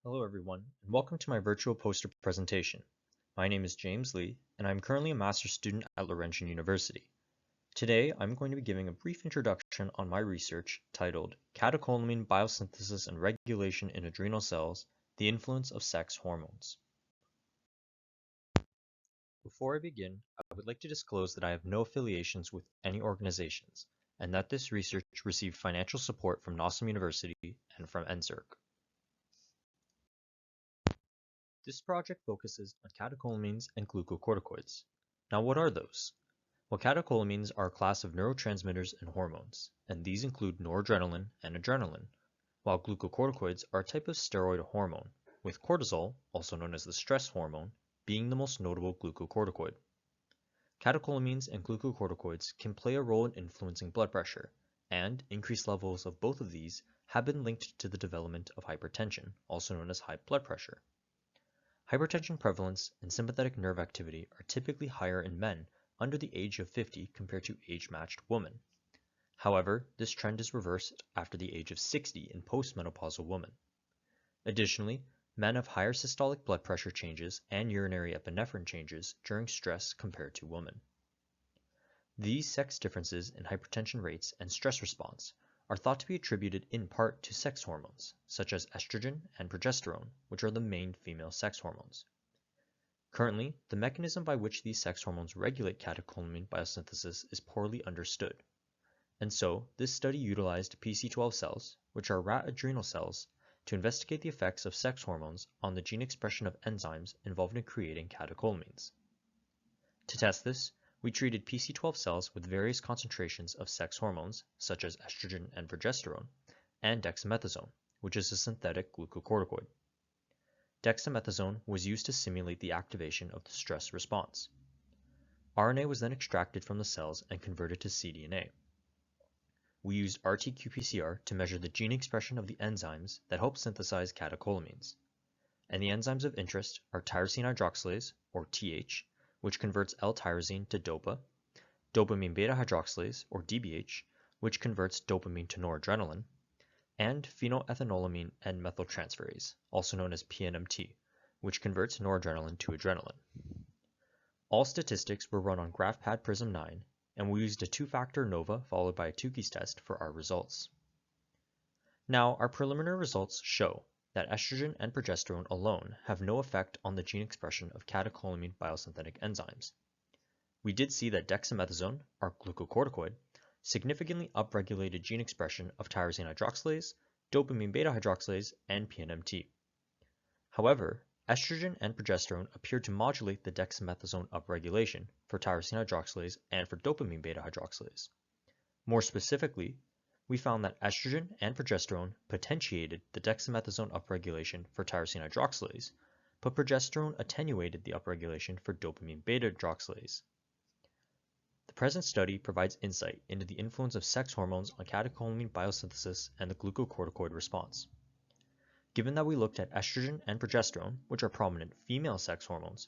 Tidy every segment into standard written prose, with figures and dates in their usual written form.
Hello everyone, and welcome to my virtual poster presentation. My name is James Lee, and I'm currently a master's student at Laurentian University. Today, I'm going to be giving a brief introduction on my research titled Catecholamine Biosynthesis and Regulation in Adrenal Cells, the Influence of Sex Hormones. Before I begin, I would like to disclose that I have no affiliations with any organizations, and that this research received financial support from Nossum University and from NSERC. This project focuses on catecholamines and glucocorticoids. Now, what are those? Well, catecholamines are a class of neurotransmitters and hormones, and these include noradrenaline and adrenaline, while glucocorticoids are a type of steroid hormone, with cortisol, also known as the stress hormone, being the most notable glucocorticoid. Catecholamines and glucocorticoids can play a role in influencing blood pressure, and increased levels of both of these have been linked to the development of hypertension, also known as high blood pressure. Hypertension prevalence and sympathetic nerve activity are typically higher in men under the age of 50 compared to age-matched women. However, this trend is reversed after the age of 60 in postmenopausal women. Additionally, men have higher systolic blood pressure changes and urinary epinephrine changes during stress compared to women. These sex differences in hypertension rates and stress response are thought to be attributed in part to sex hormones, such as estrogen and progesterone, which are the main female sex hormones. Currently, the mechanism by which these sex hormones regulate catecholamine biosynthesis is poorly understood, and so this study utilized PC12 cells, which are rat adrenal cells, to investigate the effects of sex hormones on the gene expression of enzymes involved in creating catecholamines. To test this, we treated PC12 cells with various concentrations of sex hormones, such as estrogen and progesterone, and dexamethasone, which is a synthetic glucocorticoid. Dexamethasone was used to simulate the activation of the stress response. RNA was then extracted from the cells and converted to cDNA. We used RT-qPCR to measure the gene expression of the enzymes that help synthesize catecholamines. And the enzymes of interest are tyrosine hydroxylase, or TH, which converts L-tyrosine to DOPA, dopamine beta hydroxylase, or DBH, which converts dopamine to noradrenaline, and phenylethylamine N-methyltransferase, also known as PNMT, which converts noradrenaline to adrenaline. All statistics were run on GraphPad Prism 9, and we used a two-factor ANOVA followed by a Tukey's test for our results. Now, our preliminary results show that estrogen and progesterone alone have no effect on the gene expression of catecholamine biosynthetic enzymes. We did see that dexamethasone, our glucocorticoid, significantly upregulated gene expression of tyrosine hydroxylase, dopamine beta hydroxylase, and PNMT. However, estrogen and progesterone appeared to modulate the dexamethasone upregulation for tyrosine hydroxylase and for dopamine beta hydroxylase. More specifically, we found that estrogen and progesterone potentiated the dexamethasone upregulation for tyrosine hydroxylase, but progesterone attenuated the upregulation for dopamine beta hydroxylase. The present study provides insight into the influence of sex hormones on catecholamine biosynthesis and the glucocorticoid response. Given that we looked at estrogen and progesterone, which are prominent female sex hormones,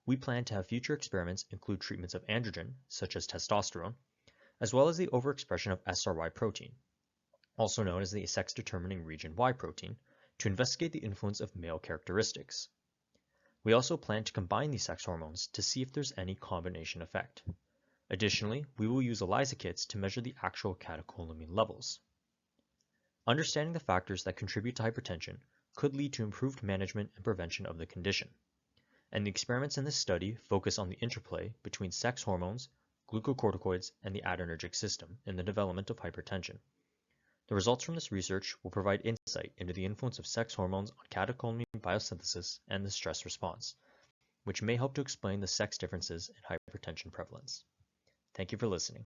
we plan to have future experiments include treatments of androgen, such as testosterone, as well as the overexpression of SRY protein, also known as the sex-determining region Y protein, to investigate the influence of male characteristics. We also plan to combine these sex hormones to see if there's any combination effect. Additionally, we will use ELISA kits to measure the actual catecholamine levels. Understanding the factors that contribute to hypertension could lead to improved management and prevention of the condition, and the experiments in this study focus on the interplay between sex hormones, glucocorticoids, and the adrenergic system in the development of hypertension. The results from this research will provide insight into the influence of sex hormones on catecholamine biosynthesis and the stress response, which may help to explain the sex differences in hypertension prevalence. Thank you for listening.